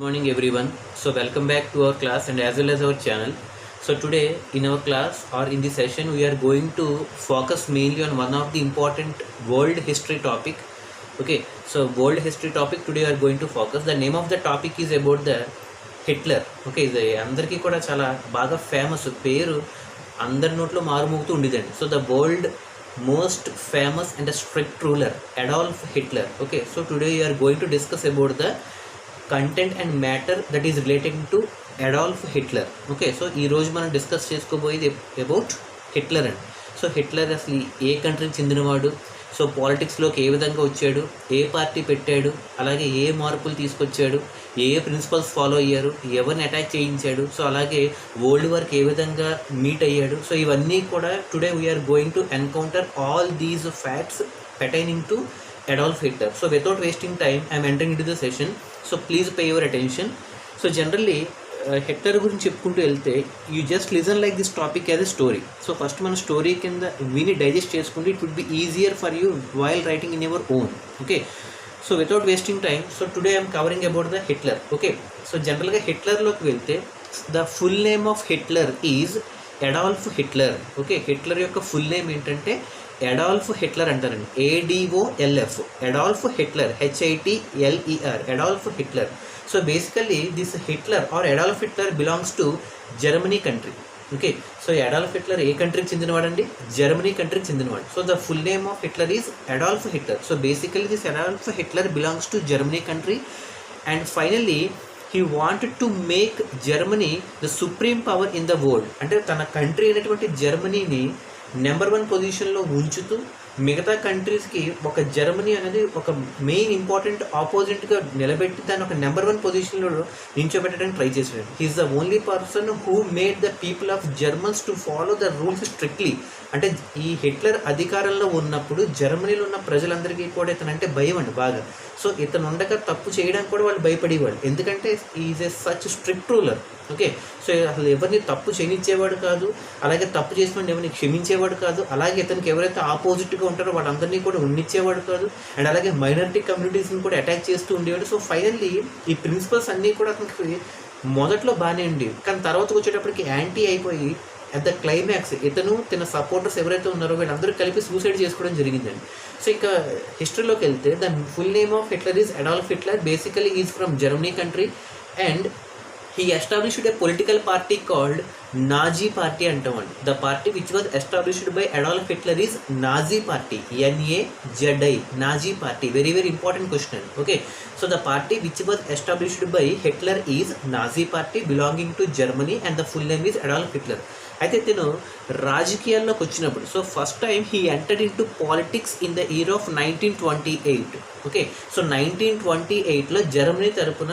Good morning everyone. So welcome back to our class and as well as our channel. So today in our class or in this session we are going to focus mainly on one of the important world history topic. Okay, so world history topic today we are going to focus. The name of the topic is about the Hitler. Okay, ఇది అందరికీ కూడా చాలా బాగా famous పేరు అందరి నోట్లో మారుమోగుతూ ఉండేదండి. So the world most famous and a strict ruler Adolf Hitler. Okay, so today we are going to discuss about the content and matter that is related to Adolf Hitler. Okay, so ఈ రోజు మనం discuss చేసుకోబోయేది about Hitler అండి. So Hitler అసలు ఏ కంట్రీకి చెందినవాడు, so పాలిటిక్స్లోకి ఏ విధంగా వచ్చాడు, ఏ party పెట్టాడు, అలాగే ఏ మార్పులు తీసుకొచ్చాడు, ఏ ప్రిన్సిపల్స్ ఫాలో అయ్యారు, ఎవరిని అటాక్ చేయించాడు, సో అలాగే వరల్డ్ వార్కి ఏ విధంగా మీట్ అయ్యాడు. సో ఇవన్నీ కూడా today we are going to encounter all these facts pertaining to Adolf Hitler. So without wasting time, I am entering into the session. So please pay your attention. So generally Hitler గురించి చెప్పుకుంటూ వెళ్తే you just listen like this topic as a story. So first మన story కింద విని digest చేసుకుంటే it would be easier for you while writing in your own. Okay, so without wasting time, so today I'm covering about the Hitler. Okay, so జనరల్గా హిట్లర్లోకి వెళ్తే the full name of Hitler is Adolf Hitler. Okay, Hitler యొక్క full name ఏంటంటే Adolf Hitler అంటారండి. ADOLF, Adolf Hitler, HITLER, Adolf Hitler. So basically this Hitler or Adolf Hitler belongs to Germany country. Okay, so Adolf Hitler ఏ కంట్రీకి చెందినవాడండి? Germany కంట్రీకి చెందినవాడు. So the full name of Hitler is Adolf Hitler. So basically this Adolf Hitler belongs to Germany country and finally he wanted to make Germany the supreme power in the world. అంటే తన country అయినటువంటి జర్మనీని number 1 పొజిషన్లో ఉంచుతూ మిగతా కంట్రీస్కి ఒక Germany అనేది ఒక మెయిన్ ఇంపార్టెంట్ ఆపోజిట్గా నిలబెట్టి దాన్ని ఒక నెంబర్ 1 పొజిషన్లో నించోబెట్టడానికి ట్రై చేశాడు. He's the only person who made the people of Germans to follow the rules strictly. అంటే ఈ హిట్లర్ అధికారంలో ఉన్నప్పుడు జర్మనీలో ఉన్న ప్రజలందరికీ కూడా ఇతనంటే భయం అండి బాగా. సో ఇతను ఉండగా తప్పు చేయడానికి కూడా వాళ్ళు భయపడేవాళ్ళు, ఎందుకంటే is a such strict ruler. Okay, so అసలు ఎవరిని తప్పు చేయనిచ్చేవాడు కాదు, అలాగే తప్పు చేసిన ఎవరిని క్షమించేవాడు కాదు, అలాగే ఇతనికి ఎవరైతే ఆపోజిట్గా ఉంటారో వాళ్ళందరినీ కూడా ఉండిచ్చేవాడు కాదు, అండ్ అలాగే మైనారిటీ కమ్యూనిటీస్ని కూడా అటాక్ చేస్తూ ఉండేవాడు. సో ఫైనల్లీ ఈ ప్రిన్సిపల్స్ అన్నీ కూడా అతనికి మొదట్లో బాగానే ఉండేవి, కానీ తర్వాత వచ్చేటప్పటికి యాంటీ అయిపోయి అట్ ద క్లైమాక్స్ ఇతను తన సపోర్టర్స్ ఎవరైతే ఉన్నారో వీళ్ళందరూ కలిపి సూసైడ్ చేసుకోవడం జరిగిందండి. సో ఇక హిస్టరీలోకి వెళ్తే the full name of Hitler is Adolf Hitler. Basically is from Germany country and he established a political party called Nazi party అంటామండి. The party which was established by Adolf Hitler is Nazi party, NAZI, Nazi party. Very very important question. Okay, so the party which was established by Hitler is Nazi party belonging to Germany and the full name is Adolf Hitler. అయితే తిను రాజకీయాల్లోకి వచ్చినప్పుడు so first time he entered into politics in the year of 1928. Okay, so 1928లో Germany తరపున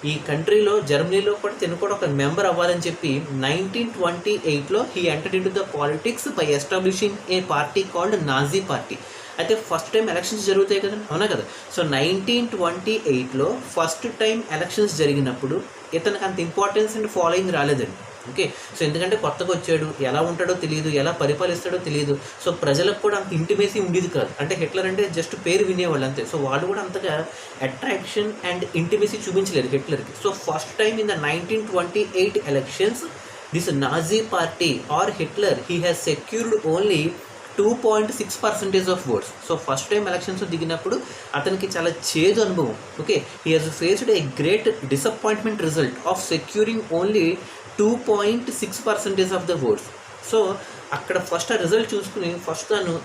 ఈ కంట్రీలో జర్మనీలో కూడా తిను కూడా ఒక మెంబర్ అవ్వాలని చెప్పి 1928లో he entered into the politics by establishing a party called Nazi party. అయితే ఫస్ట్ టైం ఎలక్షన్స్ జరుగుతాయి కదా, అవునా కదా. సో 1928లో ఫస్ట్ టైం ఎలక్షన్స్ జరిగినప్పుడు ఇతనికి అంత ఇంపార్టెన్స్ అండ్ ఫాలోయింగ్ రాలేదండి. ఓకే, సో ఎందుకంటే కొత్తగా వచ్చాడు, ఎలా ఉంటాడో తెలియదు, ఎలా పరిపాలిస్తాడో తెలియదు. సో ప్రజలకు కూడా అంత ఇంటిమేసీ ఉండేది కాదు. అంటే హిట్లర్ అంటే జస్ట్ పేరు వినేవాళ్ళు అంతే. సో వాళ్ళు కూడా అంతగా అట్రాక్షన్ అండ్ ఇంటిమేసీ చూపించలేదు హిట్లర్కి. So first time in the 1928 elections this Nazi party or Hitler he has secured only 2.6% of votes. So first time elections దిగినప్పుడు అతనికి చాలా చేదు అనుభవం. Okay, he has faced a great disappointment result of securing only 2.6% of the votes. So అక్కడ first ఆ result చూసుకుని first తను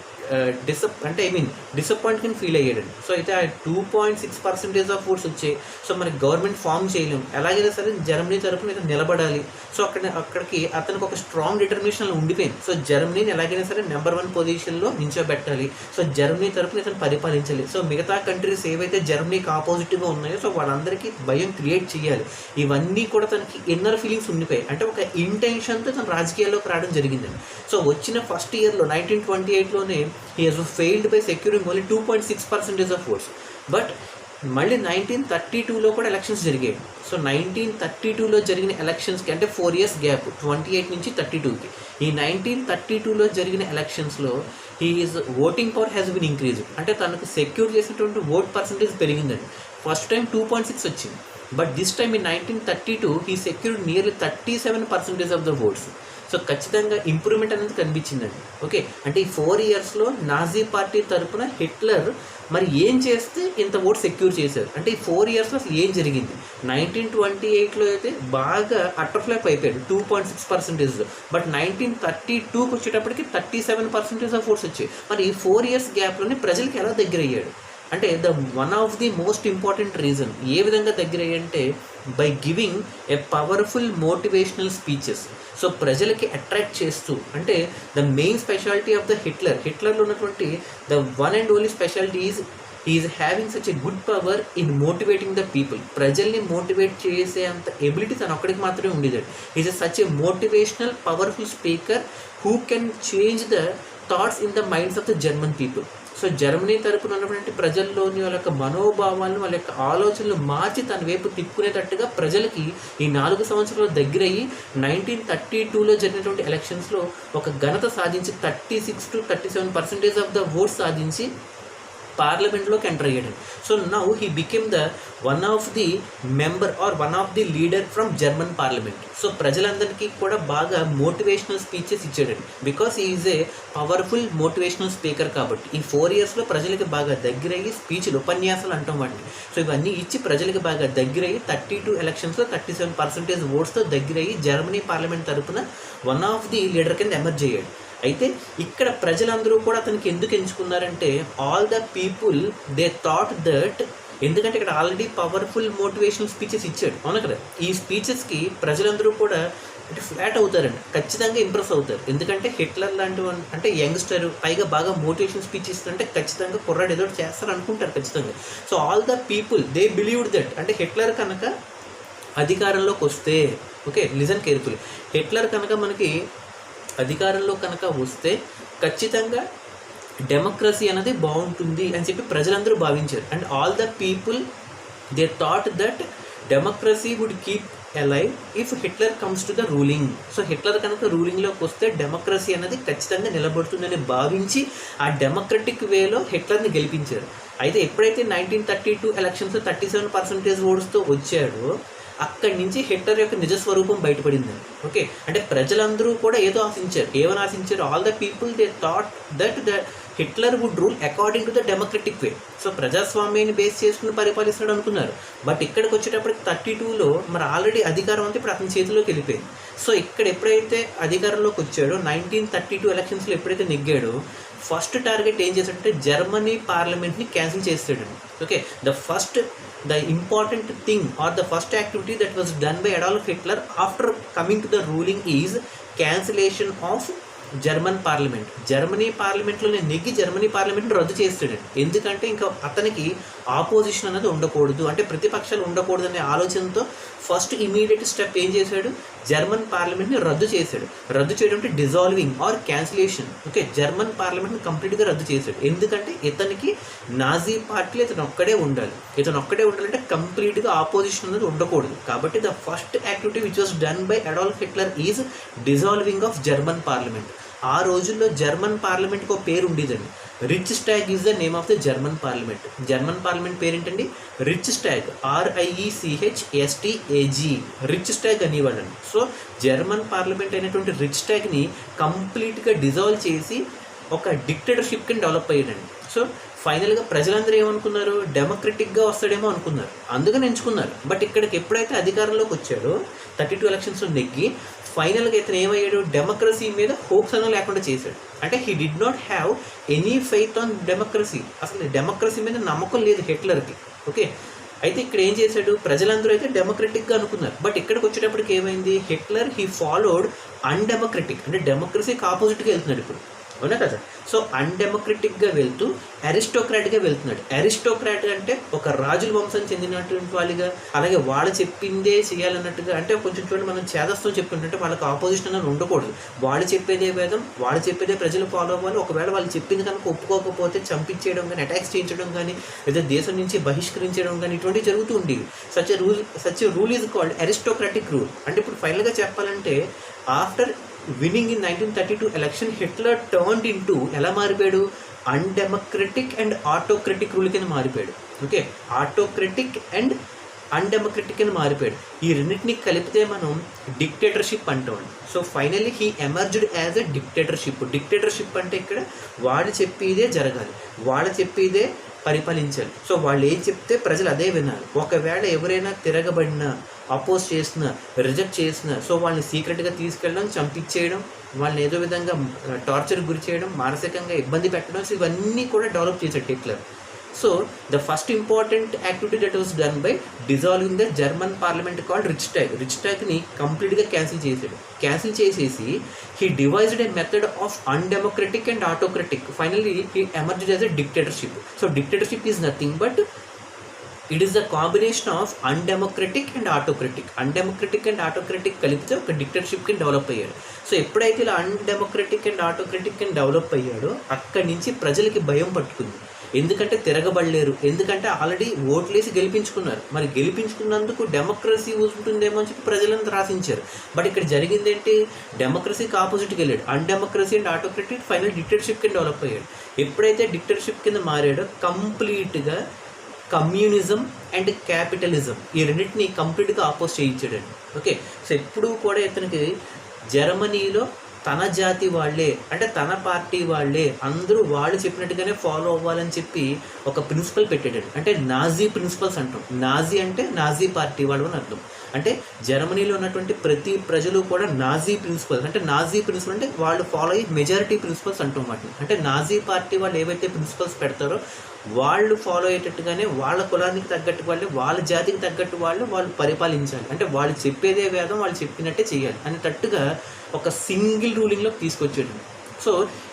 disappointment feel అయ్యాడండి. సో అయితే ఆ 2.6% ఆఫ్ ఓట్స్ వచ్చాయి. సో మనకి గవర్నమెంట్ ఫామ్ చేయలేము, ఎలాగైనా సరే జర్మనీ తరఫున ఇతను నిలబడాలి. సో అక్కడికి అతనికి ఒక స్ట్రాంగ్ డిటర్మినేషన్ ఉండిపోయింది. సో జర్మనీని ఎలాగైనా సరే నెంబర్ 1 పొజిషన్లో నించోబెట్టాలి. సో జర్మనీ తరఫున ఇతను పరిపాలించాలి. సో మిగతా కంట్రీస్ ఏవైతే జర్మనీకి ఆపోజిట్గా ఉన్నాయో సో వాళ్ళందరికీ భయం క్రియేట్ చేయాలి. ఇవన్నీ కూడా తనకి ఇన్నర్ ఫీలింగ్స్ ఉండిపోయాయి. అంటే ఒక ఇంటెన్షన్తో తను రాజకీయాల్లోకి రావడం జరిగిందండి. సో వచ్చిన ఫస్ట్ ఇయర్లో 1928లోనే he has failed by securing only 2.6% of votes. But మళ్ళీ 1932లో కూడా ఎలక్షన్స్ జరిగాయి. సో 1932లో జరిగిన ఎలక్షన్స్కి అంటే 4 years గ్యాప్, 28 నుంచి 32కి. ఈ 1932లో జరిగిన ఎలక్షన్స్లో he is voting power has been increase. అంటే తనకు సెక్యూర్ చేసినటువంటి ఓట్ పర్సంటేజ్ పెరిగిందండి. ఫస్ట్ టైం 2.6 వచ్చింది. But this time in 1932 he secured nearly 37% of the votes. So ఖచ్చితంగా ఇంప్రూవ్మెంట్ అనేది కనిపించిందండి. ఓకే, అంటే ఈ 4 ఇయర్స్లో నాజీ పార్టీ తరపున హిట్లర్ మరి ఏం చేస్తే ఇంత ఓట్ సెక్యూర్ చేశారు అంటే ఈ 4 ఇయర్స్లో అసలు ఏం జరిగింది. 1928లో అయితే బాగా అట్టర్ఫ్లాప్ అయిపోయాడు 2.6%. బట్ 1932కి వచ్చేటప్పటికి 37% ఆఫ్ ఓట్స్ వచ్చాయి. మరి ఈ 4 ఇయర్స్ గ్యాప్లోనే ప్రజలకి ఎలా దగ్గర అయ్యాడు అంటే one of the most important reason ఏ విధంగా దగ్గర అయ్యంటే by giving a powerful motivational speeches. So ప్రజలకి అట్రాక్ట్ చేస్తూ అంటే the main speciality of the హిట్లర్లో ఉన్నటువంటి the one and only speciality is having such a good power in motivating the people. ప్రజల్ని మోటివేట్ చేసే అంత ఎబిలిటీ తను ఒక్కడికి మాత్రమే ఉండేది. Is such a motivational powerful speaker who can change the thoughts in the minds of the German people. So Germany తరపున ఉన్నటువంటి ప్రజల్లోని వాళ్ళ యొక్క మనోభావాలను వాళ్ళ యొక్క ఆలోచనలు మార్చి తన వైపు తిప్పుకునేటట్టుగా ప్రజలకి ఈ 4 సంవత్సరాలు దగ్గరయ్యి 1932లో జరిగినటువంటి ఎలక్షన్స్లో ఒక ఘనత సాధించి 36 to 37% ఆఫ్ ద ఓట్స్ సాధించి పార్లమెంట్లోకి ఎంటర్ అయ్యాడు. So now he became the one of the member or one of the leader from German parliament. So ప్రజలందరికీ కూడా బాగా మోటివేషనల్ స్పీచెస్ ఇచ్చాడండి. Because he is a powerful motivational speaker కాబట్టి ఈ 4 ఇయర్స్లో ప్రజలకి బాగా దగ్గరయ్యి స్పీచ్లు ఉపన్యాసాలు అంటాం వాటిని. సో ఇవన్నీ ఇచ్చి ప్రజలకి బాగా దగ్గరయ్యి 32 ఎలక్షన్స్లో 37% ఓట్స్తో దగ్గరయ్యి జర్మనీ పార్లమెంట్ తరపున వన్ ఆఫ్ ది లీడర్ కింద ఎమర్జ్ అయ్యాడు. అయితే ఇక్కడ ప్రజలందరూ కూడా అతనికి ఎందుకు ఎంచుకున్నారంటే all the people they thought that, ఎందుకంటే ఇక్కడ ఆల్రెడీ పవర్ఫుల్ మోటివేషనల్ స్పీచెస్ ఇచ్చాడు అవును కదా. ఈ స్పీచెస్కి ప్రజలందరూ కూడా అంటే ఫ్లాట్ అవుతారండి, ఖచ్చితంగా ఇంప్రెస్ అవుతారు. ఎందుకంటే హిట్లర్ లాంటి అంటే యంగ్స్టర్ పైగా బాగా మోటివేషన్ స్పీచ్ ఇస్తుంటే ఖచ్చితంగా కుర్రాడు ఏదో చేస్తారు అనుకుంటారు ఖచ్చితంగా. So all the people they believed that, అంటే హిట్లర్ కనుక అధికారంలోకి వస్తే, ఓకే లిజన్ కేర్ఫుల్లీ, హిట్లర్ కనుక మనకి అధికారంలో కనుక వస్తే ఖచ్చితంగా డెమోక్రసీ అనేది బాగుంటుంది అని చెప్పి ప్రజలందరూ భావించారు. And all the people they thought that democracy would keep alive if Hitler comes to the ruling. So Hitler కనుక రూలింగ్లోకి వస్తే డెమోక్రసీ అనేది ఖచ్చితంగా నిలబడుతుందని భావించి ఆ డెమోక్రటిక్ వేలో హిట్లర్ని గెలిపించారు. అయితే ఎప్పుడైతే 1932 ఎలక్షన్స్లో 37% ఓట్స్తో వచ్చాడో అక్కడి నుంచి హిట్లర్ యొక్క నిజస్వరూపం బయటపడింది. ఓకే, అంటే ప్రజలందరూ కూడా ఏదో ఆశించారు. ఏమని ఆశించారు? All the people they thought that the Hitler would rule according to the democratic way. So ప్రజాస్వామ్యాన్ని బేస్ చేసుకుని పరిపాలిస్తాడు అనుకున్నారు. బట్ ఇక్కడికి వచ్చేటప్పటికి 32లో మరి ఆల్రెడీ అధికారం అంతా ఇప్పుడు అతని చేతిలోకి వెళ్ళిపోయింది. సో ఇక్కడ ఎప్పుడైతే అధికారంలోకి వచ్చాడో 1932 ఎలక్షన్స్లో ఎప్పుడైతే నెగ్గాడో ఫస్ట్ టార్గెట్ ఏం చేశాడంటే జర్మనీ పార్లమెంట్ని క్యాన్సిల్ చేస్తాడు. Okay, the important thing or the first activity that was done by Adolf Hitler after coming to the ruling is cancellation of German parliament. Germany పార్లమెంట్లోనే నెగ్గి జర్మనీ పార్లమెంట్ని రద్దు చేస్తాడు. ఎందుకంటే ఇంకా అతనికి ఆపోజిషన్ అనేది ఉండకూడదు, అంటే ప్రతిపక్షాలు ఉండకూడదు అనే ఆలోచనతో ఫస్ట్ ఇమీడియట్ స్టెప్ ఏం చేశాడు? జర్మన్ పార్లమెంట్ని రద్దు చేశాడు. రద్దు చేయడం అంటే dissolving or cancellation. Okay, German పార్లమెంట్ని కంప్లీట్గా రద్దు చేశాడు. ఎందుకంటే ఇతనికి నాజీ పార్టీలో ఇతను ఒక్కడే ఉండాలంటే కంప్లీట్గా ఆపోజిషన్ అనేది ఉండకూడదు. కాబట్టి the first activity which was done by Adolf Hitler is dissolving of German parliament. ఆ రోజుల్లో జర్మన్ పార్లమెంట్కి ఒక పేరు ఉండేదండి, Reichstag is the name of the German parliament. German parliament పేరేంటండి? Reichstag, RIECHSTAG, Reichstag అనేవాళ్ళండి. So German parliament అయినటువంటి రిచ్ స్టాగ్ని కంప్లీట్గా డిజాల్వ్ చేసి ఒక డిక్టేటర్షిప్ కింద డెవలప్ అయ్యాడండి. సో ఫైనల్గా ప్రజలందరూ ఏమనుకున్నారు? డెమోక్రటిక్గా వస్తాడేమో అనుకున్నారు, అందుకని ఎంచుకున్నారు. బట్ ఇక్కడికి ఎప్పుడైతే అధికారంలోకి వచ్చాడో 32 ఎలక్షన్స్లో నెగ్గి ఫైనల్గా ఇతను ఏమయ్యాడు? డెమోక్రసీ మీద హోప్స్ అన్న లేకుండా చేశాడు. అంటే he did not have any faith on democracy. అసలు డెమోక్రసీ మీద నమ్మకం లేదు హిట్లర్కి. ఓకే, అయితే ఇక్కడ ఏం చేశాడు? ప్రజలందరూ అయితే డెమోక్రటిక్గా అనుకున్నారు. బట్ ఇక్కడికి వచ్చేటప్పటికి ఏమైంది? హిట్లర్ హీ ఫాలోడ్ అన్డెమోక్రటిక్, అంటే డెమోక్రసీకి ఆపోజిట్గా వెళ్తున్నాడు ఇప్పుడు, అవునా కదా. సో అన్డెమోక్రటిక్గా వెళ్తూ అరిస్టోక్రాట్గా వెళ్తున్నాడు. అరిస్టోక్రాట్ అంటే ఒక రాజుల వంశం చెందినటువంటి వాళ్ళుగా, అలాగే వాళ్ళు చెప్పిందే చేయాలన్నట్టుగా, అంటే కొంచెం చూడండి మనం చేదస్తం చెప్తుంటే వాళ్ళకి ఆపోజిషన్ అని ఉండకూడదు. వాళ్ళు చెప్పేదే వేదం, వాళ్ళు చెప్పేదే ప్రజలు ఫాలో అవ్వాలి. ఒకవేళ వాళ్ళు చెప్పింది కనుక ఒప్పుకోకపోతే చంపించేయడం కానీ, అటాక్స్ చేయించడం కానీ, లేదా దేశం నుంచి బహిష్కరించడం కానీ ఇటువంటివి జరుగుతూ ఉండేవి. Such rule is called aristocratic rule. అంటే ఇప్పుడు ఫైనల్గా చెప్పాలంటే after winning in 1932 election Hitler turned into ఎలా మారిపోయాడు? అన్డెమోక్రటిక్ అండ్ ఆటోక్రటిక్ రూల్ కింద మారిపోయాడు. ఓకే, ఆటోక్రటిక్ అండ్ అన్డెమోక్రటిక్ అని మారిపోయాడు. ఈ రెండింటిని కలిపితే మనం డిక్టేటర్షిప్ అంటాం. So finally he emerged as a dictatorship. Dictatorship అంటే ఇక్కడ వాళ్ళు చెప్పేదే జరగాలి, వాళ్ళు చెప్పేదే పరిపాలించాలి. సో వాళ్ళు ఏం చెప్తే ప్రజలు అదే వినాలి. ఒకవేళ ఎవరైనా తిరగబడినా, అపోజ్ చేసినా, రిజెక్ట్ చేసినా, సో వాళ్ళని సీక్రెట్గా తీసుకెళ్ళడం, చంపించేయడం, వాళ్ళని ఏదో విధంగా టార్చర్కి గురి చేయడం, మానసికంగా ఇబ్బంది పెట్టడం, సో ఇవన్నీ కూడా డెవలప్ చేశాడు Hitler. So the first important activity that was done by dissolving the German parliament called రిచ్టాగ్ని కంప్లీట్గా క్యాన్సిల్ చేసేసి he devised a method of undemocratic and autocratic. Finally he emerged as a dictatorship. So dictatorship is nothing but it is the combination of undemocratic and autocratic. Undemocratic and autocratic కలిపితే ఒక dictatorship కింద develop అయ్యాడు. So ఎప్పుడైతే ఇలా undemocratic and autocratic కింద develop అయ్యాడో అక్కడి నుంచి ప్రజలకి భయం పట్టుకుంది. ఎందుకంటే తిరగబడలేరు, ఎందుకంటే ఆల్రెడీ ఓట్లేసి గెలిపించుకున్నారు. మరి గెలిపించుకున్నందుకు డెమోక్రసీ ఉంటుందేమో అని చెప్పి ప్రజలంతా రాసించారు. బట్ ఇక్కడ జరిగింది ఏంటి, డెమోక్రసీకి ఆపోజిట్కి వెళ్ళాడు. అన్డెమోక్రసీ అండ్ ఆటోక్రటిక్ ఫైనల్ డిక్టేటర్షిప్ కింద డెవలప్ అయ్యాడు. ఎప్పుడైతే డిక్టేటర్షిప్ కింద మారాడో కంప్లీట్గా కమ్యూనిజం అండ్ క్యాపిటలిజం ఈ రెండింటిని కంప్లీట్గా ఆపోజ్ చేయించాడండి. ఓకే, సో ఎప్పుడూ కూడా ఇతనికి జర్మనీలో తన జాతి వాళ్ళే, అంటే తన పార్టీ వాళ్ళే, అందరూ వాళ్ళు చెప్పినట్టుగానే ఫాలో అవ్వాలని చెప్పి ఒక ప్రిన్సిపల్ పెట్టాడు. అంటే నాజీ ప్రిన్సిపల్స్ అంటాం. నాజీ అంటే నాజీ పార్టీ వాళ్ళు అని అర్థం. అంటే జర్మనీలో ఉన్నటువంటి ప్రతి ప్రజలు కూడా నాజీ ప్రిన్సిపల్స్, అంటే నాజీ ప్రిన్సిపల్ అంటే వాళ్ళు ఫాలో అయ్యి మెజారిటీ ప్రిన్సిపల్స్ అంటాం వాటిని. అంటే నాజీ పార్టీ వాళ్ళు ఏవైతే ప్రిన్సిపల్స్ పెడతారో వాళ్ళు ఫాలో అయ్యేటట్టుగానే వాళ్ళ కులానికి తగ్గట్టు వాళ్ళు, వాళ్ళ జాతికి తగ్గట్టు వాళ్ళు పరిపాలించాలి. అంటే వాళ్ళు చెప్పేదే వేదం, వాళ్ళు చెప్పినట్టే చేయాలి అనేటట్టుగా ఒక సింగిల్ రూలింగ్లోకి తీసుకొచ్చాడు. సో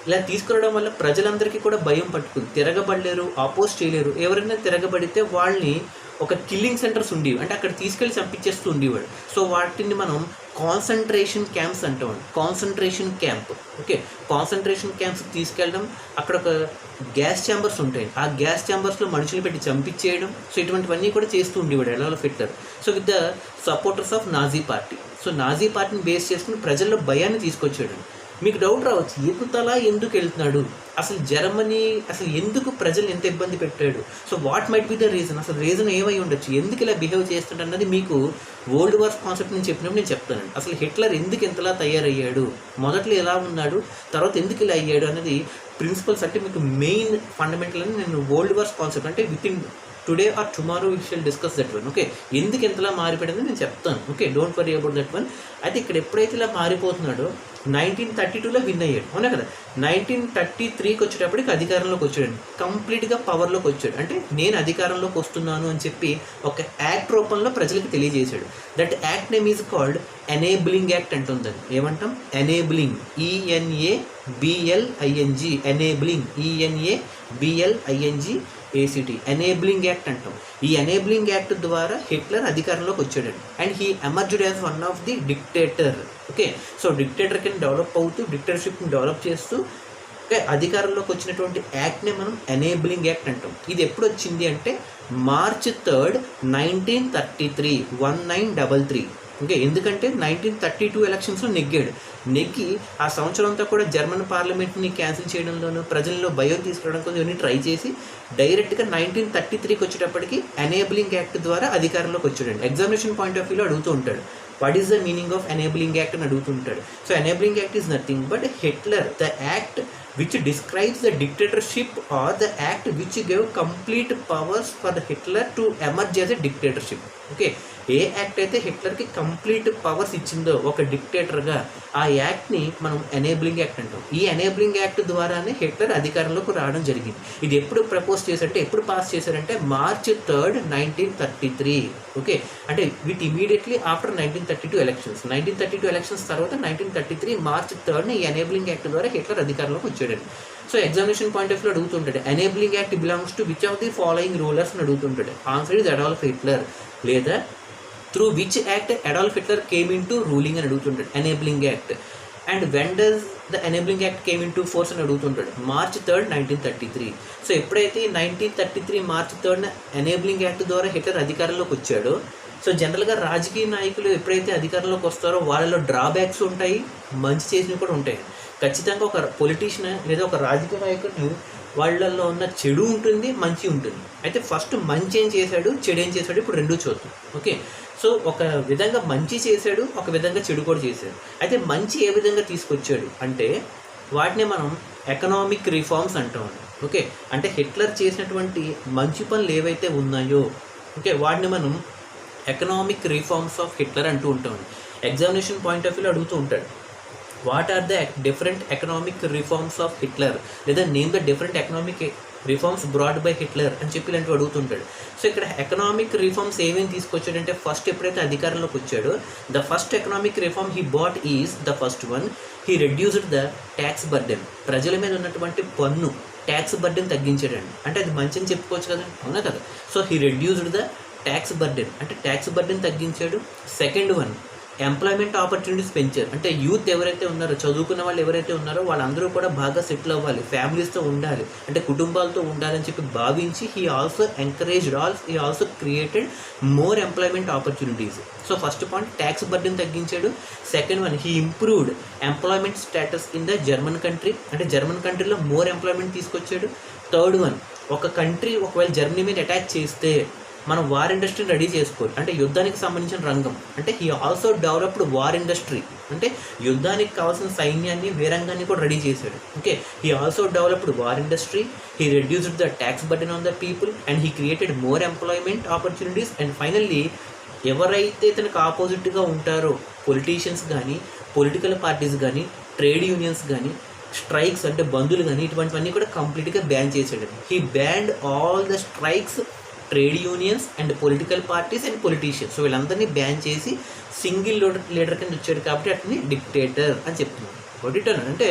ఇలా తీసుకురావడం వల్ల ప్రజలందరికీ కూడా భయం పట్టుకుంది. తిరగబడలేరు, అపోజ్ చేయలేరు. ఎవరైనా తిరగబడితే వాళ్ళని ఒక కిల్లింగ్ సెంటర్స్ ఉండేవి, అంటే అక్కడ తీసుకెళ్ళి చంపించేస్తూ ఉండేవాడు. సో వాటిని మనం కాన్సన్ట్రేషన్ క్యాంప్స్ అంటాం. కాన్సన్ట్రేషన్ క్యాంప్, ఓకే, కాన్సన్ట్రేషన్ క్యాంప్స్కి తీసుకెళ్ళడం, అక్కడ ఒక గ్యాస్ ఛాంబర్స్ ఉంటాయి, ఆ గ్యాస్ ఛాంబర్స్లో మనుషులు పెట్టి చంపించేయడం. సో ఇటువంటివన్నీ కూడా చేస్తూ ఉండేవాడు Adolf Hitler. So with the supporters of Nazi party. So Nazi పార్టీని బేస్ చేసుకుని ప్రజల్లో భయాన్ని తీసుకొచ్చాడు. మీకు డౌట్ రావచ్చు, ఎగుతలా ఎందుకు వెళ్తున్నాడు, అసలు జర్మనీ అసలు ఎందుకు ప్రజలు ఎంత ఇబ్బంది పెట్టాడు, so what might be the reason, అసలు రీజన్ ఏమై ఉండొచ్చు, ఎందుకు ఇలా బిహేవ్ చేస్తుంటే అన్నది మీకు వరల్డ్ వార్స్ కాన్సెప్ట్ నేను చెప్పినప్పుడు నేను చెప్తానండి. అసలు హిట్లర్ ఎందుకు ఎంతలా తయారయ్యాడు, మొదట్లో ఎలా ఉన్నాడు, తర్వాత ఎందుకు ఇలా అయ్యాడు అనేది ప్రిన్సిపల్స్, అంటే మీకు మెయిన్ ఫండమెంటల్ అని నేను వరల్డ్ వార్స్ కాన్సెప్ట్ అంటే within today or tomorrow we shall discuss that one. Okay, ఎందుకు ఎంతలా మారిపోయిందని నేను చెప్తాను. Okay, don't worry about that one. అయితే ఇక్కడ ఎప్పుడైతే ఇలా మారిపోతున్నాడో 1932లో విన్ అయ్యాడు, అవునా కదా. 1933కి వచ్చేటప్పటికి అధికారంలోకి వచ్చాడు, కంప్లీట్గా పవర్లోకి వచ్చాడు. అంటే నేను అధికారంలోకి వస్తున్నాను అని చెప్పి ఒక యాక్ట్ రూపంలో ప్రజలకు తెలియజేశాడు. That act name is called enabling act అంటుందని. ఏమంటాం, enabling, ENABLING, enabling, ENABLING ACT, enabling act అంటాం. ఈ ఎనేబులింగ్ యాక్ట్ ద్వారా హిట్లర్ అధికారంలోకి వచ్చాడు and he emerged as one of the dictator. Okay, so dictator కింద డెవలప్ అవుతూ డిక్టేటర్షిప్ని డెవలప్ చేస్తూ అధికారంలోకి వచ్చినటువంటి యాక్ట్నే మనం ఎనేబులింగ్ యాక్ట్ అంటాం. ఇది ఎప్పుడు వచ్చింది అంటే March 3rd, 1933, 1933. ఓకే, ఎందుకంటే 1932 ఎలక్షన్స్లో నెగ్గి ఆ సంవత్సరం అంతా కూడా జర్మన్ పార్లమెంట్ని క్యాన్సిల్ చేయడంలోనూ ప్రజల్లో భయం తీసుకురావడం కోసం ఇవన్నీ ట్రై చేసి డైరెక్ట్గా 1933కి వచ్చేటప్పటికి ఎనేబులింగ్ యాక్ట్ ద్వారా అధికారంలోకి వచ్చాడండి. ఎగ్జామినేషన్ పాయింట్ ఆఫ్ వ్యూలో అడుగుతూ ఉంటాడు, what is the meaning of enabling act అని అడుగుతుంటాడు. So enabling act is nothing but Hitler, the act which describes the dictatorship or the act which gave complete powers for the Hitler to emerge as a dictatorship. Okay, A act అయితే హిట్లర్కి complete powers ఇచ్చిందో ఒక డిక్టేటర్గా, ఆ యాక్ట్ని మనం enabling act అంటాం. ఈ enabling act ద్వారానే Hitler అధికారంలోకి రావడం జరిగింది. ఇది ఎప్పుడు ప్రపోజ్ చేశారంటే, ఎప్పుడు పాస్ చేశారంటే March 3rd, 1933. ఓకే, అంటే with immediately after 1932 elections. 1932 elections తర్వాత 1933 March 3rd ఈ ఎనేబులింగ్ యాక్ట్ ద్వారా హిట్లర్ అధికారంలోకి వచ్చాడండి. So examination point of view అడుగుతుంటాడు, enabling act belongs to which of the following rulers అని అడుగుతుంటాడు. Answer is Adolf Hitler. లేదా through which act Adolf Hitler came into ruling అని అడుగుతుంటాడు, enabling act. And when does the enabling act came into force అని అడుగుతుంటాడు, March 3rd, 1933. So ఎప్పుడైతే 1933 March 3rd enabling act ద్వారా Hitler అధికారంలోకి వచ్చాడో, so జనరల్గా రాజకీయ నాయకులు ఎప్పుడైతే అధికారంలోకి వస్తారో వాళ్ళలో డ్రాబ్యాక్స్ ఉంటాయి, మంచి చేసినవి కూడా ఉంటాయి. ఖచ్చితంగా ఒక పొలిటీషియన్ లేదా ఒక రాజకీయ నాయకుడిని వాళ్ళల్లో ఉన్న చెడు ఉంటుంది, మంచి ఉంటుంది. అయితే ఫస్ట్ మంచి ఏం చేశాడు, చెడు ఏం చేశాడు, ఇప్పుడు రెండూ చూద్దాం. ఓకే, సో ఒక విధంగా మంచి చేశాడు, ఒక విధంగా చెడు కూడా చేశాడు. అయితే మంచి ఏ విధంగా తీసుకొచ్చాడు అంటే వాటిని మనం ఎకనామిక్ రిఫార్మ్స్ అంటాం. ఓకే, అంటే హిట్లర్ చేసినటువంటి మంచి పనులు ఏవైతే ఉన్నాయో, ఓకే, వాటిని మనం ఎకనామిక్ రిఫార్మ్స్ ఆఫ్ హిట్లర్ అంటూ ఉంటాం. ఎగ్జామినేషన్ పాయింట్ ఆఫ్ వ్యూలో అడుగుతూ ఉంటాడు, what are the different economic reforms of Hitler, లేదా name the different economic reforms brought by Hitler అని చెప్పి ఇలాంటివి అడుగుతుంటాడు. సో ఇక్కడ ఎకనామిక్ రిఫార్మ్స్ ఏమేమి తీసుకొచ్చాడంటే ఫస్ట్ ఎప్పుడైతే అధికారంలోకి వచ్చాడో the first economic reform he brought is the first one, he reduced the tax burden. ప్రజల మీద ఉన్నటువంటి పన్ను ట్యాక్స్ బర్డెన్ తగ్గించాడండి. అంటే అది మంచి అని చెప్పుకోవచ్చు కదండి, అవునా కదా. So he reduced the tax burden, అంటే ట్యాక్స్ బర్డెన్ తగ్గించాడు. సెకండ్ వన్, ఎంప్లాయ్మెంట్ ఆపర్చునిటీస్ పెంచారు. అంటే యూత్ ఎవరైతే ఉన్నారో, చదువుకున్న వాళ్ళు ఎవరైతే ఉన్నారో వాళ్ళందరూ కూడా బాగా సెటిల్ అవ్వాలి, ఫ్యామిలీస్తో ఉండాలి, అంటే కుటుంబాలతో ఉండాలని చెప్పి భావించి he also created more employment opportunities. So first point tax burden తగ్గించాడు. Second one, he improved employment status in the German country, అంటే జర్మన్ కంట్రీలో మోర్ ఎంప్లాయ్మెంట్ తీసుకొచ్చాడు. థర్డ్ వన్, ఒక కంట్రీ ఒకవేళ జర్మనీ మీద అటాక్ చేస్తే మనం వార్ ఇండస్ట్రీని రెడీ చేసుకోవాలి, అంటే యుద్ధానికి సంబంధించిన రంగం. అంటే he also developed war industry, అంటే యుద్ధానికి కావాల్సిన సైన్యాన్ని, వీరంగాన్ని కూడా రెడీ చేశాడు. Okay, he also developed war industry, he reduced the tax burden on the people and he created more employment opportunities. And finally ఎవరైతే తనకు ఆపోజిట్గా ఉంటారో పొలిటీషియన్స్ కానీ, పొలిటికల్ పార్టీస్ కానీ, ట్రేడ్ యూనియన్స్ కానీ, స్ట్రైక్స్ అంటే బంధులు కానీ, ఇటువంటివన్నీ కూడా కంప్లీట్గా బ్యాన్ చేశాడు. He banned all the strikes, trade unions and political parties and politicians. So వీళ్ళందరినీ బ్యాన్ చేసి సింగిల్ లీడర్ కింద వచ్చాడు కాబట్టి అతన్ని డిక్టేటర్ అని చెప్తున్నాడు. డిక్టేటర్ అంటే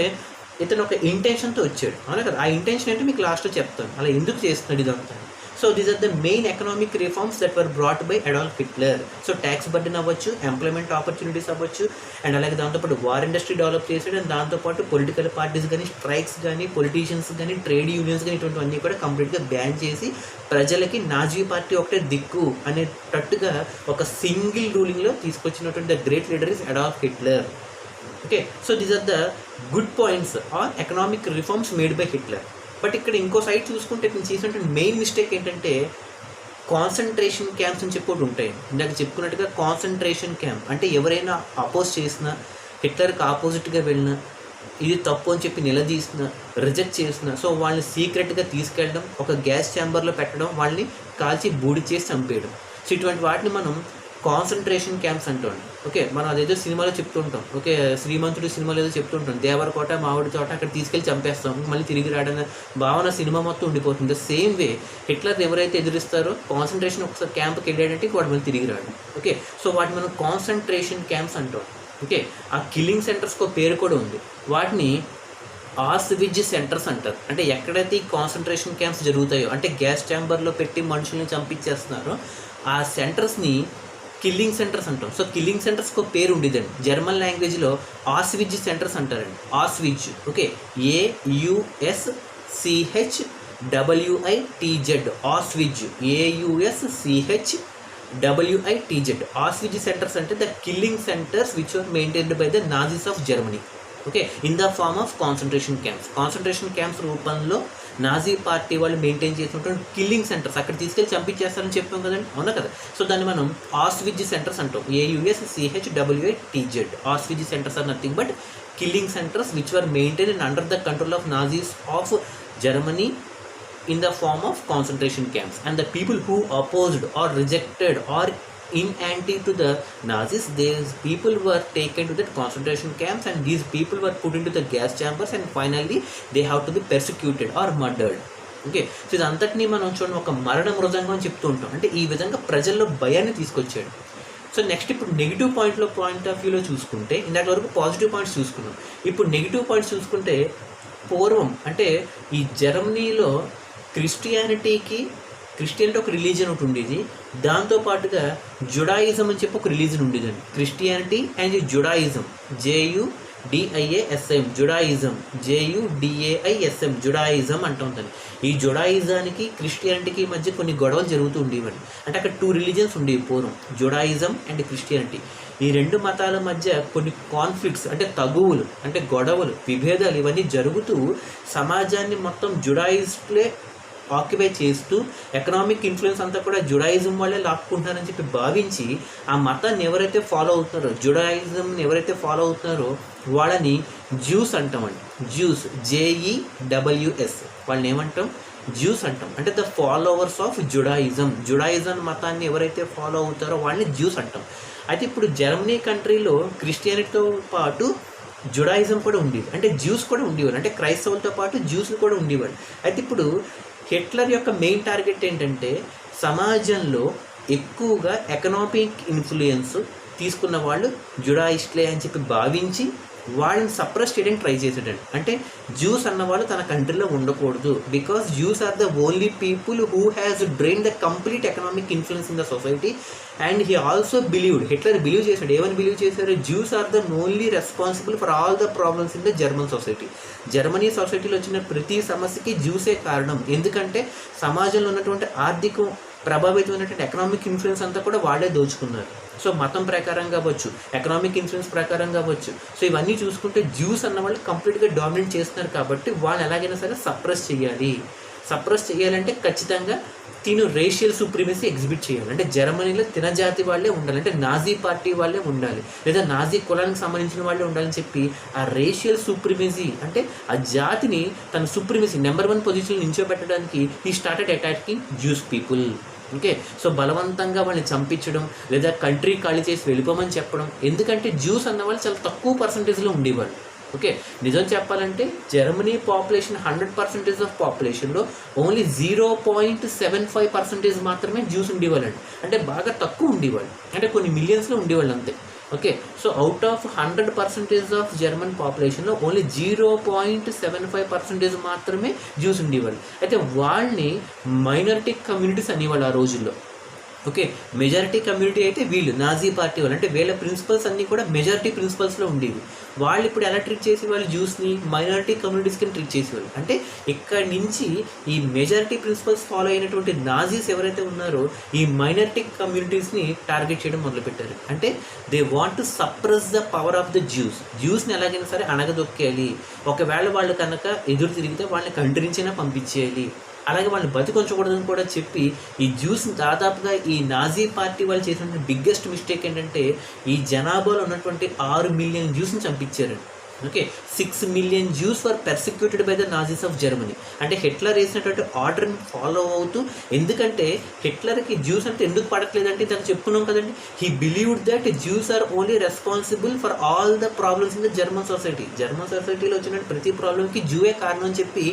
ఇతను ఒక ఇంటెన్షన్తో వచ్చాడు, అవునా కదా. ఆ ఇంటెన్షన్ అంటే మీకు లాస్ట్లో చెప్తాను, అలా ఎందుకు చేస్తున్నాడు ఇదంతా. So these are the main economic reforms that were brought by Adolf Hitler. So tax burden అవ్వచ్చు, ఎంప్లాయ్మెంట్ ఆపర్చునిటీస్ అవ్వచ్చు, అండ్ అలాగే దాంతోపాటు వార్ ఇండస్ట్రీ డెవలప్ చేసాడు. అండ్ దాంతోపాటు పొలిటికల్ పార్టీస్ కానీ, స్ట్రైక్స్ కానీ, పొలిటీషియన్స్ కానీ, ట్రేడ్ యూనియన్స్ కానీ, ఇటువంటివన్నీ కూడా కంప్లీట్గా బ్యాన్ చేసి ప్రజలకి నాజీ పార్టీ ఒకటే దిక్కు అనేటట్టుగా ఒక సింగిల్ రూలింగ్లో తీసుకొచ్చినటువంటి the great leader is Adolf Hitler. Okay, so these are the good points or economic reforms made by Hitler. But ఇక్కడ ఇంకో సైడ్ చూసుకుంటే నేను చేసినటువంటి మెయిన్ మిస్టేక్ ఏంటంటే కాన్సన్ట్రేషన్ క్యాంప్స్ అని చెప్పి ఉంటాయి. ఇందాక చెప్పుకున్నట్టుగా కాన్సన్ట్రేషన్ క్యాంప్ అంటే ఎవరైనా అపోజ్ చేసినా, హిట్లర్కి ఆపోజిట్గా వెళ్ళినా, ఇది తప్పు అని చెప్పి నిలదీసిన, రిజెక్ట్ చేసిన, సో వాళ్ళని సీక్రెట్గా తీసుకెళ్ళడం, ఒక గ్యాస్ ఛాంబర్లో పెట్టడం, వాళ్ళని కాల్చి బూడి చేసి చంపేయడం. సో ఇటువంటి వాటిని మనం కాన్సన్ట్రేషన్ క్యాంప్స్ అంటాం. ఓకే, మనం అదేదో సినిమాలో చెప్తుంటాం. ఓకే, శ్రీమంతుడు సినిమాలో ఏదో చెప్తుంటాం, దేవరకోట మామిడి తోట అక్కడ తీసుకెళ్ళి చంపేస్తాం, మళ్ళీ తిరిగి రావడం భావన సినిమా మొత్తం ఉండిపోతుంది. సేమ్ వే హిట్లర్ ఎవరైతే ఎదురిస్తారో కాన్సన్ట్రేషన్ ఒకసారి క్యాంప్కి వెళ్ళాడంటే వాడు మళ్ళీ తిరిగి రాడు. ఓకే, సో వాటిని మనం కాన్సన్ట్రేషన్ క్యాంప్స్ అంటాం. ఓకే, ఆ కిల్లింగ్ సెంటర్స్కి ఒక పేరు కూడా ఉంది, వాటిని ఆస్విజ్ సెంటర్స్ అంటారు. అంటే ఎక్కడైతే ఈ కాన్సన్ట్రేషన్ క్యాంప్స్ జరుగుతాయో, అంటే గ్యాస్ ఛాంబర్లో పెట్టి మనుషుల్ని చంపించేస్తున్నారో ఆ సెంటర్స్ని కిల్లింగ్ సెంటర్స్ అంటాం. సో కిల్లింగ్ సెంటర్స్కి ఒక పేరు ఉండేదండి, జర్మన్ లాంగ్వేజ్లో ఆస్విజ్ సెంటర్స్ అంటారండి. ఆస్విజ్, ఓకే, AUSCHWITZ, ఆస్విజ్, AUSCHWITZ. ఆస్విజ్ సెంటర్స్ అంటే the killing centres which were maintained by the Nazis of Germany. Okay, in the form of concentration camps. Concentration camps రూపంలో నాజీ పార్టీ వాళ్ళు మెయింటైన్ చేసినటువంటి కిల్లింగ్ సెంటర్స్, అక్కడ తీసుకెళ్ళి చంపించేస్తారని చెప్పాం కదండి, అవునా కదా. సో దాన్ని మనం ఆస్విజ్ సెంటర్స్ అంటాం, AUSCHWITZ. ఆస్విజ్ centres are nothing but killing centres which were maintain under the control of Nazis of Germany in the form of concentration camps. And the people who opposed or rejected or in anti to the Nazis, these people were taken to the concentration camps, and these people were put into the gas chambers, and finally they have to be persecuted or murdered. Okay, so ఇదంతటినీ మనం చూడండి ఒక మరణ మృదంగం అని చెప్తూ ఉంటాం. అంటే ఈ విధంగా ప్రజల్లో భయాన్ని తీసుకొచ్చాడు. సో నెక్స్ట్ ఇప్పుడు నెగిటివ్ పాయింట్ ఆఫ్ వ్యూలో చూసుకుంటే, ఇందాక వరకు పాజిటివ్ పాయింట్స్ చూసుకున్నాం, ఇప్పుడు నెగిటివ్ పాయింట్స్ చూసుకుంటే పూర్వం అంటే ఈ జర్మనీలో క్రిస్టియానిటీ ఒక రిలీజియన్ ఒకటి ఉండేది, దాంతోపాటుగా జుడాయిజం అని చెప్పి ఒక రిలీజియన్ ఉండేదండి. క్రిస్టియానిటీ అండ్ జుడాయిజం, డిఐఏఎస్ఎం జుడాయిజం, JUDAISM జుడాయిజం అంటాం దాన్ని. ఈ జుడాయిజానికి క్రిస్టియానిటీకి మధ్య కొన్ని గొడవలు జరుగుతూ ఉండేవండి. అంటే అక్కడ 2 రిలీజియన్స్ ఉండేవి పూర్వం, జుడాయిజం అండ్ క్రిస్టియానిటీ. ఈ 2 మతాల మధ్య కొన్ని కాన్ఫ్లిక్ట్స్ అంటే తగువులు అంటే గొడవలు విభేదాలు ఇవన్నీ జరుగుతూ సమాజాన్ని మొత్తం జుడాయిస్ట్లే ఆక్యుపై చేస్తూ ఎకనామిక్ ఇన్ఫ్లుయెన్స్ అంతా కూడా జుడాయిజం వాళ్ళే లాక్కుంటున్నారని చెప్పి భావించి ఆ మతాన్ని ఎవరైతే ఫాలో అవుతున్నారో, జుడాయిజంని ఎవరైతే ఫాలో అవుతున్నారో వాళ్ళని జ్యూస్ అంటామండి. జ్యూస్, JEWS, వాళ్ళని ఏమంటాం? జ్యూస్ అంటాం. అంటే the followers of Judaism. Judaism మతాన్ని ఎవరైతే ఫాలో అవుతారో వాళ్ళని జ్యూస్ అంటాం. అయితే ఇప్పుడు జర్మనీ కంట్రీలో క్రిస్టియానిటీతో పాటు జుడాయిజం కూడా ఉండేది, అంటే జ్యూస్ కూడా ఉండేవారు, అంటే క్రైస్తవులతో పాటు జ్యూస్లు కూడా ఉండేవారు. అయితే ఇప్పుడు హిట్లర్ యొక్క మెయిన్ టార్గెట్ ఏంటంటే సమాజంలో ఎక్కువగా ఎకనామిక్ ఇన్ఫ్లుయెన్స్ తీసుకున్న వాళ్ళు జుడాయిస్ట్లే అని చెప్పి భావించి వాళ్ళని సప్రెస్ చేయడానికి ట్రై చేసాడండి. అంటే జ్యూస్ అన్నవాళ్ళు తన కంట్రీలో ఉండకూడదు, because Jews are the only people who has drain the complete economic influence in the society. And he also believed, Hitler believe చేశాడు, ఏమని బిలీవ్ చేశారు? Jews are the only responsible for all the problems in the German society. Germany సొసైటీలో వచ్చిన ప్రతి సమస్యకి జ్యూసే కారణం. ఎందుకంటే సమాజంలో ఉన్నటువంటి ఆర్థిక ప్రభావితమైనటువంటి ఎకనామిక్ ఇన్ఫ్లుయెన్స్ అంతా కూడా వాళ్ళే దోచుకున్నారు. సో మతం ప్రకారం కావచ్చు, ఎకనామిక్ ఇన్ఫ్లుయెన్స్ ప్రకారం కావచ్చు, సో ఇవన్నీ చూసుకుంటే జ్యూస్ అన్న వాళ్ళు కంప్లీట్గా డామినేట్ చేస్తున్నారు. కాబట్టి వాళ్ళు ఎలాగైనా సరే సప్రెస్ చేయాలి. సప్రెస్ చేయాలంటే ఖచ్చితంగా తిను రేషియల్ సూప్రిమసీ ఎగ్జిబిట్ చేయాలి. అంటే జర్మనీలో తిన జాతి వాళ్ళే ఉండాలి, అంటే నాజీ పార్టీ వాళ్ళే ఉండాలి, లేదా నాజీ కులానికి సంబంధించిన వాళ్ళే ఉండాలని చెప్పి ఆ రేషియల్ సూప్రిమసీ అంటే ఆ జాతిని తన సూప్రిమసీ నెంబర్ 1 పొజిషన్ నిల్చోబెట్టడానికి ఈ started attacking juice people. Okay, so బలవంతంగా వాళ్ళని చంపించడం లేదా కంట్రీ ఖాళీ చేసి వెళ్ళిపోమని చెప్పడం. ఎందుకంటే జ్యూస్ అన్న వాళ్ళు చాలా తక్కువ పర్సంటేజ్లో ఉండేవాళ్ళు. ఓకే, నిజం చెప్పాలంటే జర్మనీ పాపులేషన్ 100% ఆఫ్ పాపులేషన్లో ఓన్లీ 0.75% మాత్రమే జ్యూస్ ఉండేవాళ్ళండి. అంటే బాగా తక్కువ ఉండేవాళ్ళు, అంటే కొన్ని మిలియన్స్లో ఉండేవాళ్ళు అంతే. Okay, so out of 100% of German పాపులేషన్లో ఓన్లీ 0.75% మాత్రమే జ్యూస్ ఉండేవాళ్ళు. అయితే వాళ్ళని మైనారిటీ కమ్యూనిటీస్ అనేవాళ్ళు ఆ రోజుల్లో. ఓకే, మెజారిటీ కమ్యూనిటీ అయితే వీళ్ళు నాజీ పార్టీ వాళ్ళు, అంటే వీళ్ళ ప్రిన్సిపల్స్ అన్నీ కూడా మెజారిటీ ప్రిన్సిపల్స్లో ఉండేవి. వాళ్ళు ఇప్పుడు ఎలా ట్రీట్ చేసేవాళ్ళు? జ్యూస్ని మైనారిటీ కమ్యూనిటీస్ కింద ట్రీట్ చేసేవాళ్ళు. అంటే ఇక్కడ నుంచి ఈ మెజారిటీ ప్రిన్సిపల్స్ ఫాలో అయినటువంటి నాజీస్ ఎవరైతే ఉన్నారో ఈ మైనారిటీ కమ్యూనిటీస్ని టార్గెట్ చేయడం మొదలుపెట్టారు. అంటే they want to suppress the power of the జ్యూస్ని ఎలాగైనా సరే అణగదొక్కేయాలి. ఒకవేళ వాళ్ళు కనుక ఎదురు తిరిగితే వాళ్ళని కంట్రీ నుంచైనా పంపించేయాలి, అలాగే వాళ్ళని బతికొంచకూడదని కూడా చెప్పి ఈ జ్యూస్ దాదాపుగా ఈ నాజీ పార్టీ వాళ్ళు చేసినటువంటి బిగ్గెస్ట్ మిస్టేక్ ఏంటంటే ఈ జనాభాలో ఉన్నటువంటి 6 మిలియన్ జ్యూస్ని చంపించారండి. Okay, 6 million Jews were persecuted by the Nazis of Germany. అంటే హిట్లర్ వేసినటువంటి ఆర్డర్ని ఫాలో అవుతూ, ఎందుకంటే హిట్లర్కి జ్యూస్ అంటే ఎందుకు పడట్లేదంటే దాన్ని చెప్పుకున్నాం కదండి, he believed that Jews are only responsible for all the problems in the German society. German సొసైటీలో వచ్చిన ప్రతి ప్రాబ్లంకి జ్యూవే కారణం అని చెప్పి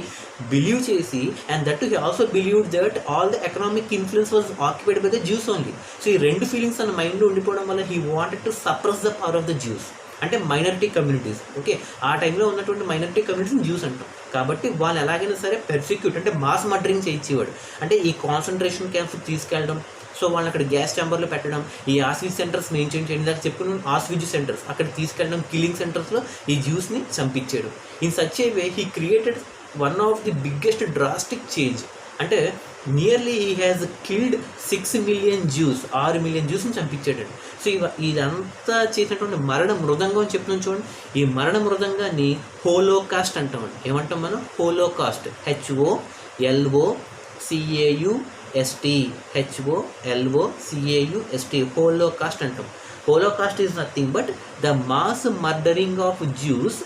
బిలీవ్ చేసి, and that he also believed that all the economic influence was occupied by the juice only. So ఈ 2 feelings తన మైండ్లో ఉండిపోవడం వల్ల he wanted to suppress the power of the juice, అంటే మైనారిటీ కమ్యూనిటీస్. ఓకే, ఆ టైంలో ఉన్నటువంటి మైనారిటీ కమ్యూనిటీస్ని జ్యూస్ అంటాం. కాబట్టి వాళ్ళు ఎలాగైనా సరే పెర్సిక్యూట్ అంటే మాస్ మర్డరింగ్ చేయించేవాడు. అంటే ఈ కాన్సన్ట్రేషన్ క్యాంప్స్ తీసుకెళ్ళడం, సో వాళ్ళని అక్కడ గ్యాస్ ఛాంబర్లో పెట్టడం, ఈ ఆస్విజ్ సెంటర్స్ మెయింటైన్ చేయడం, దాకా చెప్పుకున్నాం ఆస్విజ్ సెంటర్స్, అక్కడ తీసుకెళ్ళడం, కిల్లింగ్ సెంటర్స్లో ఈ జ్యూస్ని చంపించాడు. In such a way he created one of the biggest drastic change. అంటే nearly he has killed 6 million Jews, 6 million జ్యూస్ని చంపించాడండి. సో ఇదంతా చేసినటువంటి మరణ మృదంగం అని చెప్తున్నాం చూడండి. ఈ మరణ మృదంగాన్ని హోలోకాస్ట్ అంటామండి. ఏమంటాం మనం? హోలోకాస్ట్, HOLOCAUST, హోలోకాస్ట్ అంటాం. Holocaust is nothing but the mass murdering of juice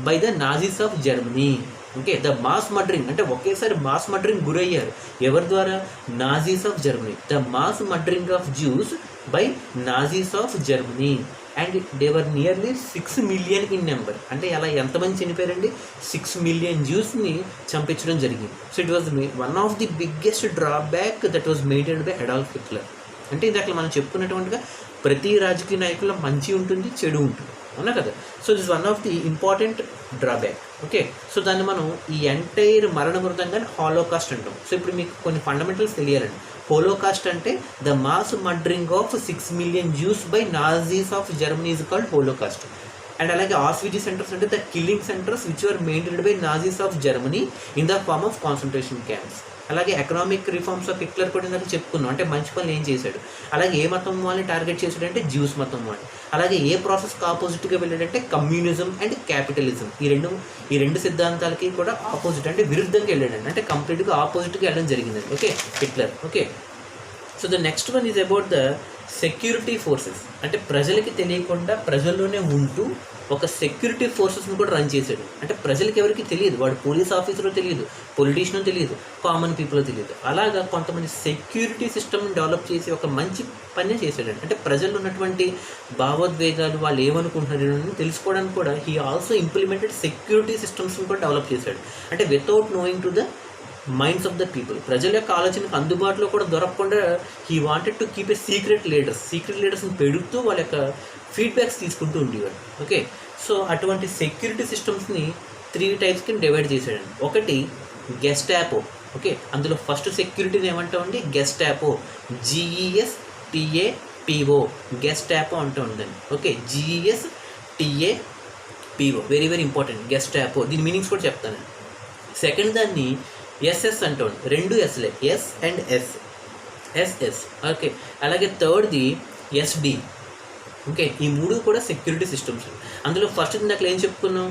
by the Nazis of Germany. Okay, the mass murdering అంటే ఒకేసారి మాస్ మర్డరింగ్ గురయ్యారు. ఎవరి ద్వారా? Nazis of Germany. The mass murdering of juice by Nazis of Germany and they were nearly 6 million in number. అంటే అలా ఎంతమంది చనిపోయారండి? 6 million జ్యూస్ని చంపించడం జరిగింది. So it was one of the biggest drawback that was maintained by Adolf Hitler. అంటే ఇది అట్లా మనం చెప్పుకున్నటువంటిగా ప్రతి రాజకీయ నాయకుల్లో మంచి ఉంటుంది, చెడు ఉంటుంది, అవునా కదా? So this one of the important drawback. Okay, so దాన్ని మనం ఈ ఎంటైర్ మరణ మృదంగాన్ని హాలోకాస్ట్ అంటాం. సో ఇప్పుడు మీకు కొన్ని ఫండమెంటల్స్ తెలియాలండి. హోలోకాస్ట్ అంటే the mass murdering of 6 million Jews by Nazis of Germany is called holocaust. And అలాగే ఆర్స్విజీ సెంటర్స్ అంటే the killing centres which are maintained by Nazis of Germany in the form of concentration camps. అలాగే economic reforms of Hitler కూడా ఇందాక చెప్పుకున్నాం, అంటే మంచి పనులు ఏం చేశాడు. అలాగే ఏ మతం వాళ్ళని టార్గెట్ చేశాడంటే జ్యూస్ మతం వాళ్ళని. అలాగే ఏ ప్రాసెస్కి ఆపోజిట్గా వెళ్ళాడంటే కమ్యూనిజం అండ్ క్యాపిటలిజం. ఈ రెండు సిద్ధాంతాలకి కూడా ఆపోజిట్ అంటే విరుద్ధంగా వెళ్ళాడండి, అంటే కంప్లీట్గా ఆపోజిట్గా వెళ్ళడం జరిగిందండి. Okay, Hitler. Okay, so the next one is about the security forces. అంటే ప్రజలకి తెలియకుండా ప్రజల్లోనే ఉంటూ ఒక సెక్యూరిటీ ఫోర్సెస్ని కూడా రన్ చేశాడు. అంటే ప్రజలకి ఎవరికి తెలియదు, వాడు పోలీస్ ఆఫీసరో తెలియదు, పొలిటీషియన్ తెలియదు, కామన్ పీపుల్ తెలియదు. అలాగా కొంతమంది సెక్యూరిటీ సిస్టమ్ని డెవలప్ చేసి ఒక మంచి పని చేశాడండి. అంటే ప్రజల్లో ఉన్నటువంటి భావోద్వేగాలు, వాళ్ళు ఏమనుకుంటున్నారు తెలుసుకోవడానికి కూడా హీ ఆల్సో ఇంప్లిమెంటెడ్ సెక్యూరిటీ సిస్టమ్స్ని కూడా డెవలప్ చేశాడు. అంటే without knowing to the minds of the people, ప్రజల యొక్క ఆలోచనకు అందుబాటులో కూడా దొరకకుండా he wanted to keep a secret లీడర్స్ని పెడుతూ వాళ్ళ యొక్క ఫీడ్బ్యాక్స్ తీసుకుంటూ ఉండేవాడు. ఓకే, సో అటువంటి సెక్యూరిటీ సిస్టమ్స్ని 3 టైప్స్ కింద డివైడ్ చేశాడండి. ఒకటి గెస్టాపో. ఓకే, అందులో ఫస్ట్ సెక్యూరిటీని ఏమంటామండి, గెస్టాపో, GESTAPO, గెస్టాపో అంటూ ఉందండి. Okay, GESTAPO very very important, Gestapo. దీని మీనింగ్స్ కూడా చెప్తాను. సెకండ్ దాన్ని SS అంటాడు, 2 Sలే, S అండ్ S, SS. ఓకే, అలాగే థర్డ్ది SD. ఓకే, ఈ 3 కూడా సెక్యూరిటీ సిస్టమ్స్. అందులో ఫస్ట్ ఇందాక ఏం చెప్పుకున్నాం,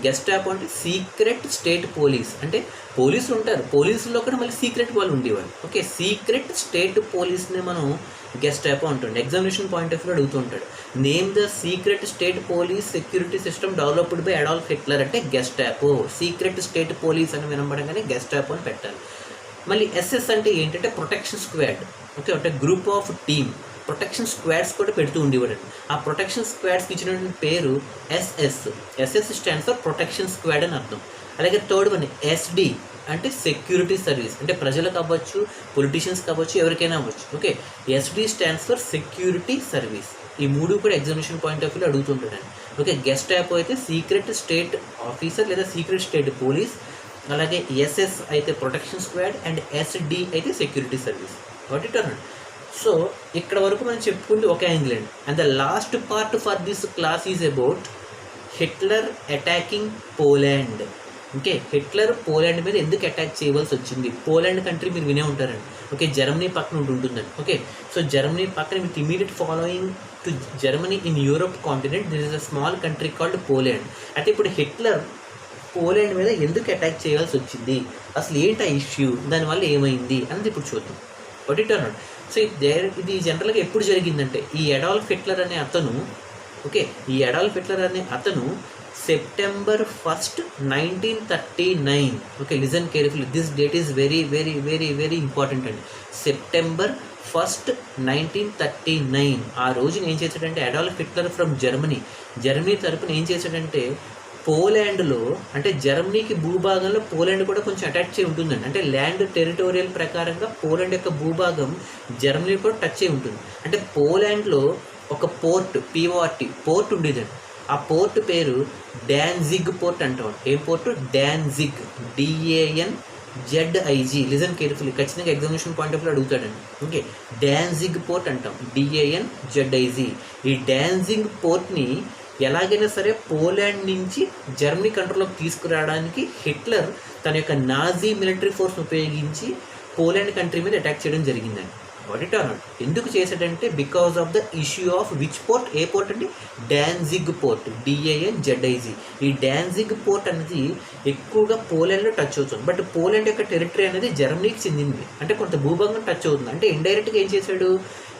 గెస్టాపో అంటే సీక్రెట్ స్టేట్ పోలీస్. అంటే పోలీసులు ఉంటారు, పోలీసుల్లో కూడా మళ్ళీ సీక్రెట్ వాళ్ళు ఉండేవాళ్ళు. ఓకే, సీక్రెట్ స్టేట్ పోలీస్ని మనం గెస్టాపో అంటుండే. ఎగ్జామినేషన్ పాయింట్ ఆఫ్ వ్యూ అడుగుతూ ఉంటాడు, name the secret state police security system developed by Adolf Hitler అంటే గెస్టాపో. సీక్రెట్ స్టేట్ పోలీస్ అని వినబడగానే గెస్టాపో అని పెట్టాలి. మళ్ళీ SS అంటే ఏంటంటే ప్రొటెక్షన్ స్క్వాడ్. ఓకే, అంటే group of team, protection squads కూడా పెడుతూ ఉండేవాడండి. ఆ ప్రొటెక్షన్ స్క్వాడ్స్కి ఇచ్చినటువంటి పేరు SS. SS stands for protection squad అని అర్థం. అలాగే థర్డ్ వన్ SD అంటే సెక్యూరిటీ సర్వీస్. అంటే ప్రజలకు అవ్వచ్చు, పొలిటీషియన్స్ కావచ్చు, ఎవరికైనా అవ్వచ్చు. Okay, SD stands for security service. ఈ 3 కూడా ఎగ్జామినేషన్ పాయింట్ ఆఫ్ వ్యూ అడుగుతుంటాడండి. ఓకే, గెస్టాపో అయితే సీక్రెట్ స్టేట్ ఆఫీసర్ లేదా సీక్రెట్ స్టేట్ పోలీస్. అలాగే SS అయితే ప్రొటెక్షన్ స్క్వాడ్ అండ్ SD అయితే సెక్యూరిటీ సర్వీస్. వాట్ ఇట్ అన్నాడు. సో ఇక్కడ వరకు మనం చెప్పుకుంది ఒక యాంగిల్ అండి. And the last part for this class is about Hitler attacking Poland. Okay, Hitler Poland మీద ఎందుకు అటాక్ చేయవలసి వచ్చింది. పోలాండ్ కంట్రీ మీరు వినే ఉంటారండి. ఓకే, జర్మనీ పక్కన ఉంటుందండి. ఓకే, సో జర్మనీ పక్కన with immediate following to Germany in Europe continent this is a small country called Poland. అయితే ఇప్పుడు హిట్లర్ పోలాండ్ మీద ఎందుకు అటాక్ చేయాల్సి వచ్చింది, అసలు ఏంటి ఆ ఇష్యూ, దానివల్ల ఏమైంది అనేది ఇప్పుడు చూద్దాం. వాట్ ఇట్ అన్నాడు. సో ఇది జనరల్గా ఎప్పుడు జరిగిందంటే ఈ అడాల్ఫ్ హిట్లర్ అనే అతను, ఓకే, ఈ అడాల్ఫ్ హిట్లర్ అనే అతను September 1st, 1939. Okay, listen carefully, this date is very very very very important అండి. September 1st, 1939 ఆ రోజున ఏం చేశాడంటే అడాల్ఫ్ హిట్లర్ ఫ్రమ్ జర్మనీ తరపున ఏం చేశాడంటే పోలాండ్లో, అంటే జర్మనీకి భూభాగంలో పోలాండ్ కూడా కొంచెం అటాచ్ అయి ఉంటుందండి. అంటే ల్యాండ్ టెరిటోరియల్ ప్రకారంగా పోలాండ్ యొక్క భూభాగం జర్మనీ కూడా టచ్ అయి ఉంటుంది. అంటే పోలాండ్లో ఒక పోర్ట్, PORT పోర్ట్ ఉండేదండి. ఆ పోర్ట్ పేరు డాన్జిగ్ పోర్ట్ అంటాం. ఏం port, Danzig, DANZIG. Listen carefully, ఖచ్చితంగా ఎగ్జామినేషన్ పాయింట్ ఆఫ్ వ్యూ అడుగుతాడండి. ఓకే, డాన్జిగ్ పోర్ట్ అంటాం, DANZIG. ఈ డాన్జిగ్ పోర్ట్ని ఎలాగైనా సరే పోలాండ్ నుంచి జర్మనీ కంట్రోల్లోకి తీసుకురావడానికి హిట్లర్ తన యొక్క నాజీ మిలిటరీ ఫోర్స్ని ఉపయోగించి పోలాండ్ కంట్రీ మీద అటాక్ చేయడం జరిగిందండి. వాట్ ఇట్ అన్నాడు. ఎందుకు చేశాడంటే because of the issue of which port, A port అంటే డాన్జిగ్ పోర్ట్, DANZIG. ఈ డాన్జిగ్ పోర్ట్ అనేది ఎక్కువగా పోలాండ్లో టచ్ అవుతుంది. బట్ పోలాండ్ యొక్క టెరిటరీ అనేది జర్మనీకి చెందింది, అంటే కొంత భూభాగం టచ్ అవుతుంది. అంటే ఇండైరెక్ట్గా ఏం చేశాడు,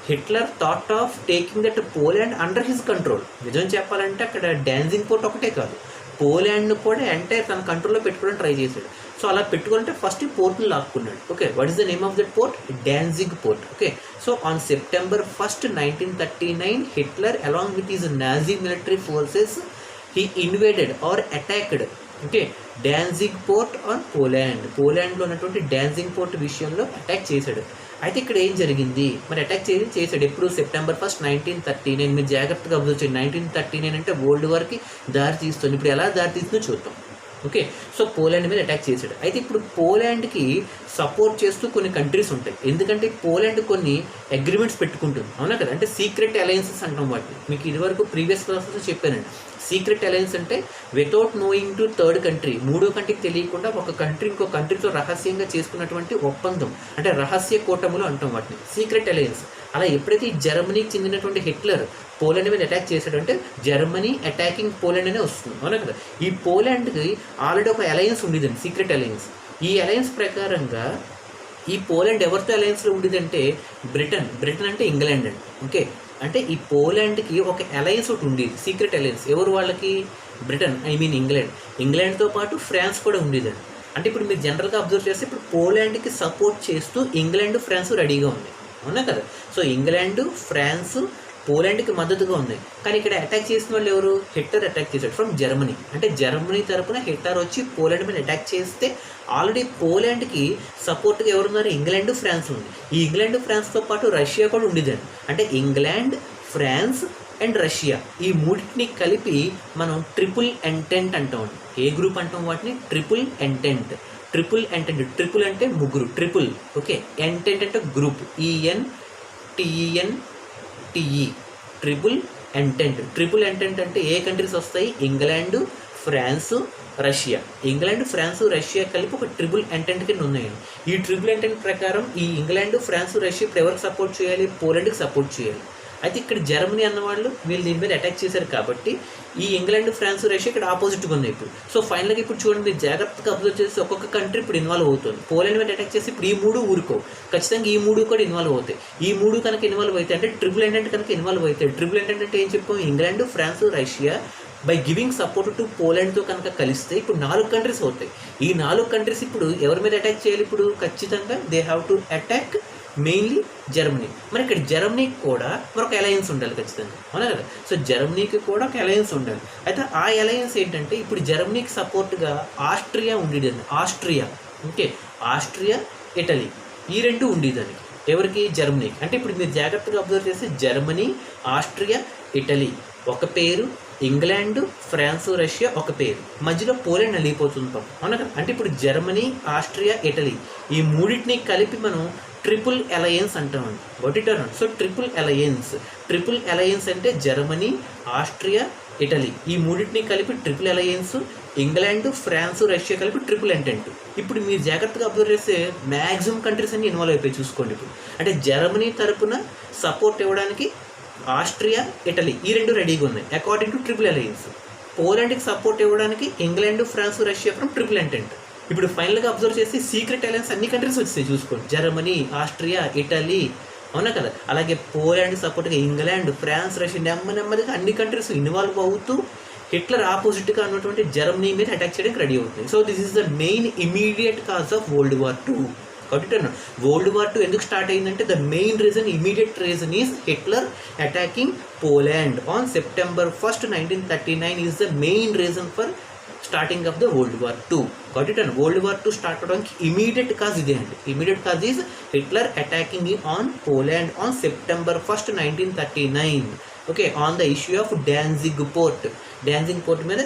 Hitler thought of taking that Poland under his control. నిజం చెప్పాలంటే అక్కడ డాన్జిగ్ పోర్ట్ ఒకటే కాదు, పోలాండ్ను కూడా ఎంటైర్ తన కంట్రోల్లో పెట్టుకోవడానికి ట్రై చేశాడు. సో అలా పెట్టుకోవాలంటే ఫస్ట్ ఈ పోర్ట్ని లాక్కున్నాడు. Okay, what is the name of that port, Danzig port. Okay, so on September 1st, 1939 Hitler along with his Nazi military forces he invaded or attacked, okay, Danzig port on పోలాండ్లో ఉన్నటువంటి Danzig port విషయంలో attack చేశాడు. అయితే ఇక్కడ ఏం జరిగింది, మరి attack చేశాడు ఎప్పుడు, September 1st, 1939. మీరు జాగ్రత్తగా అబ్జర్వ్ చేయండి. 1939 అంటే వరల్డ్ వార్కి దారి తీస్తుంది. ఇప్పుడు ఎలా దారి తీస్తుందో చూద్దాం. ఓకే, సో పోలాండ్ మీద అటాక్ చేశాడు. అయితే ఇప్పుడు పోలాండ్కి సపోర్ట్ చేస్తూ కొన్ని కంట్రీస్ ఉంటాయి, ఎందుకంటే పోలాండ్ కొన్ని అగ్రిమెంట్స్ పెట్టుకుంటుంది, అవునా కదా, అంటే సీక్రెట్ అలయన్సెస్ అంటాం వాటిని. మీకు ఇదివరకు ప్రీవియస్ క్లాసెస్లో చెప్పానండి. సీక్రెట్ అలయన్స్ అంటే without knowing to third country, మూడో కంట్రీకి తెలియకుండా ఒక కంట్రీ ఇంకో కంట్రీతో రహస్యంగా చేసుకున్నటువంటి ఒప్పందం, అంటే రహస్య కూటములు అంటాం వాటిని, సీక్రెట్ అలయన్స్. అలా ఎప్పుడైతే ఈ జర్మనీకి చెందినటువంటి హిట్లర్ పోలాండ్ మీద అటాక్ చేశాడంటే జర్మనీ అటాకింగ్ పోలాండ్ అనే వస్తుంది, అవునా కదా. ఈ పోలాండ్కి ఆల్రెడీ ఒక అలయన్స్ ఉండేదండి, సీక్రెట్ అలయన్స్. ఈ అలయన్స్ ప్రకారంగా ఈ పోలాండ్ ఎవరితో అలయన్స్లో ఉండేదంటే బ్రిటన్ అంటే ఇంగ్లాండ్ అండి. ఓకే, అంటే ఈ పోలాండ్కి ఒక అలయన్స్ ఒకటి ఉండేది, సీక్రెట్ అలయన్స్. ఎవరు వాళ్ళకి? బ్రిటన్, ఇంగ్లాండ్తో పాటు ఫ్రాన్స్ కూడా ఉండేదండి. అంటే ఇప్పుడు మీరు జనరల్గా అబ్జర్వ్ చేస్తే ఇప్పుడు పోలాండ్కి సపోర్ట్ చేస్తూ ఇంగ్లాండ్, ఫ్రాన్స్ రెడీగా ఉంది, అవునా కదా. సో ఇంగ్లాండ్, ఫ్రాన్స్ పోలాండ్కి మద్దతుగా ఉంది. కానీ ఇక్కడ అటాక్ చేసిన వాళ్ళు ఎవరు? హిట్లర్ అటాక్ చేశాడు ఫ్రమ్ జర్మనీ. అంటే జర్మనీ తరపున హిట్లర్ వచ్చి పోలాండ్ మీద అటాక్ చేస్తే ఆల్రెడీ పోలాండ్కి సపోర్ట్గా ఎవరున్నారు? ఇంగ్లాండ్, ఫ్రాన్స్ ఉంది. ఈ ఇంగ్లాండ్, ఫ్రాన్స్తో పాటు రష్యా కూడా ఉండేదండి. అంటే ఇంగ్లాండ్, ఫ్రాన్స్ అండ్ రష్యా ఈ మూడింటిని కలిపి మనం ట్రిపుల్ ఎంటెంట్ అంటాం. ఏ గ్రూప్ అంటాం వాటిని? Triple entente. ట్రిపుల్ అంటే ముగ్గురు, ట్రిపుల్. ఓకే, ఎంటెంట్ అంటే group, ENTENTE, triple entente. Triple entente అంటే ఏ కంట్రీస్ వస్తాయి? England, France, Russia. England, France, Russia కలిపి ఒక ట్రిపుల్ ఎంటెంట్ కింద ఉన్నాయండి. ఈ ట్రిపుల్ ఎంటెంట్ ప్రకారం ఈ ఇంగ్లాండ్, ఫ్రాన్స్, రష్యా ఇప్పుడు ఎవరికి సపోర్ట్ చేయాలి? పోలాండ్కి సపోర్ట్ చేయాలి. అయితే ఇక్కడ జర్మనీ అన్నవాళ్ళు వీళ్ళు దీని మీద అటాక్ చేశారు కాబట్టి ఈ ఇంగ్లాండ్, ఫ్రాన్స్, రష్యా ఇక్కడ ఆపోజిట్గా ఉన్నాయి ఇప్పుడు. సో ఫైనల్గా ఇప్పుడు చూడండి, మీరు జాగ్రత్తగా అబ్జర్వ్ చేసి ఒక్కొక్క కంట్రీ ఇప్పుడు ఇన్వాల్వ్ అవుతుంది. పోలాండ్ మీద అటాక్ చేసి ఇప్పుడు ఈ మూడు ఊరుకో, ఖచ్చితంగా ఈ మూడు కూడా ఇన్వాల్వ్ అవుతాయి. ఈ మూడు కనుక ఇన్వాల్వ్ అయితే అంటే ట్రిపుల్ ఎంటెంట్ కనుక ఇన్వాల్వ్ అవుతాయి. ట్రిపుల్ ఎంటెంట్ అంటే ఏం చెప్పాం? England, France, Russia by giving support to పోలాండ్తో కనుక కలిస్తే ఇప్పుడు 4 కంట్రీస్ అవుతాయి. ఈ 4 కంట్రీస్ ఇప్పుడు ఎవరి మీద అటాక్ చేయాలి? ఇప్పుడు ఖచ్చితంగా they have to attack mainly Germany. మరి ఇక్కడ జర్మనీకి కూడా మరొక అలయన్స్ ఉండాలి ఖచ్చితంగా, అవునా కదా. సో జర్మనీకి కూడా ఒక అలయన్స్ ఉండాలి. అయితే ఆ అలయన్స్ ఏంటంటే ఇప్పుడు జర్మనీకి సపోర్ట్గా ఆస్ట్రియా ఉండేదండి. ఓకే, ఆస్ట్రియా, ఇటలీ ఈ రెండు ఉండేదానికి. ఎవరికి? జర్మనీకి. అంటే ఇప్పుడు మీరు జాగ్రత్తగా అబ్జర్వ్ చేస్తే జర్మనీ, ఆస్ట్రియా, ఇటలీ ఒక పేరు, ఇంగ్లాండ్, ఫ్రాన్స్, రష్యా ఒక పేరు, మధ్యలో పోలాండ్ నలిగిపోతుంది, అవునా కదా. అంటే ఇప్పుడు జర్మనీ, ఆస్ట్రియా, ఇటలీ ఈ మూడింటిని కలిపి మనం ట్రిపుల్ అలయన్స్ అంటామండి. సో ట్రిపుల్ అలయన్స్ అంటే జర్మనీ, ఆస్ట్రియా, ఇటలీ ఈ మూడింటిని కలిపి triple alliance. England, France, Russia కలిపి ట్రిపుల్ ఎంటెంట్. ఇప్పుడు మీరు జాగ్రత్తగా అబ్జర్వ్ చేస్తే మ్యాక్సిమం కంట్రీస్ అన్ని ఇన్వాల్వ్ అయిపోయి చూసుకోండి ఇప్పుడు. అంటే జర్మనీ తరపున సపోర్ట్ ఇవ్వడానికి ఆస్ట్రియా, ఇటలీ ఈ రెండు రెడీగా ఉన్నాయి అకార్డింగ్ టు ట్రిపుల్ అలయన్స్. పోలాండ్కి సపోర్ట్ ఇవ్వడానికి England, France, Russia from triple entente. ఇప్పుడు ఫైనల్గా అబ్జర్వ్ చేసి సీక్రెట్ అలయన్స్ అన్ని కంట్రీస్ వచ్చాయి చూసుకోండి, జర్మనీ, ఆస్ట్రియా, ఇటలీ, అవునా కదా. అలాగే పోలాండ్ సపోర్ట్గా ఇంగ్లాండ్, ఫ్రాన్స్, రష్యా నెమ్మదిగా అన్ని కంట్రీస్ ఇన్వాల్వ్ అవుతూ హిట్లర్ ఆపోజిట్గా ఉన్నటువంటి జర్మనీ మీద అటాక్ చేయడానికి రెడీ అవుతుంది. So this is the main immediate cause of world war 2. కాబట్టి వరల్డ్ వార్ 2 ఎందుకు స్టార్ట్ అయిందంటే the main reason, immediate reason is Hitler attacking Poland on September 1st, 1939 is the main reason for starting of the world war 2. కాబట్టి world war 2 start అవడానికి immediate cause ఇదే అండి. Immediate cause is Hitler attacking on Poland on September 1st, 1939. Okay, on the issue of Danzig port మీద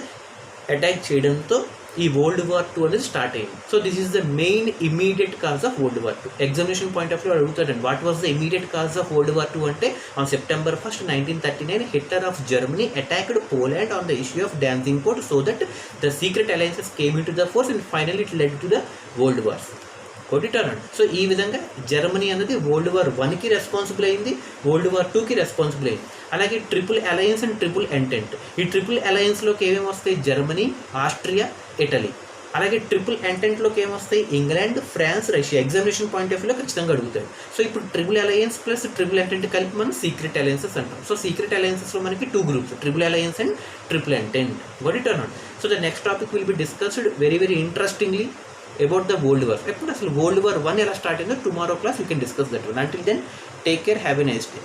attack చేయడంతో ఈ world war 2 అనేది start అయింది. So this is the main immediate cause of world war 2. Examination point of view అడుగుతాడండి, what was the immediate cause of world war 2 అంటే on September 1st, 1939 Hitler of Germany attacked Poland on the issue of Danzig port so that the secret alliances came into the force and finally it led to the world wars. కొట్టిటారండి. So ఈ విధంగా Germany అనేది world war 1కి responsible అయింది, world war 2కి responsible అయింది. అలాగే triple alliance and triple entente. ఈ ట్రిపుల్ అలయన్స్లోకి ఏమేమి వస్తాయి? Germany, Austria, Italy. అలాగే ట్రిపుల్ ఎంటెంట్లోకి ఏమొస్తాయి? England, France, Russia. Examination point of వ్యూలో ఖచ్చితంగా అడుగుతాడు. సో ఇప్పుడు triple alliance plus triple entente కలిపి మనం సీక్రెట్ అలయన్సెస్ అంటాం. సో సీక్రెట్ అలయన్సెస్లో మనకి 2 groups, triple alliance and triple entente. Got it or not? So the next topic will be discussed very interestingly about the world war. ఎప్పుడు అసలు world war 1 ఎలా start అయిందో tomorrow class you can discuss that one. Until then take care, have a nice day.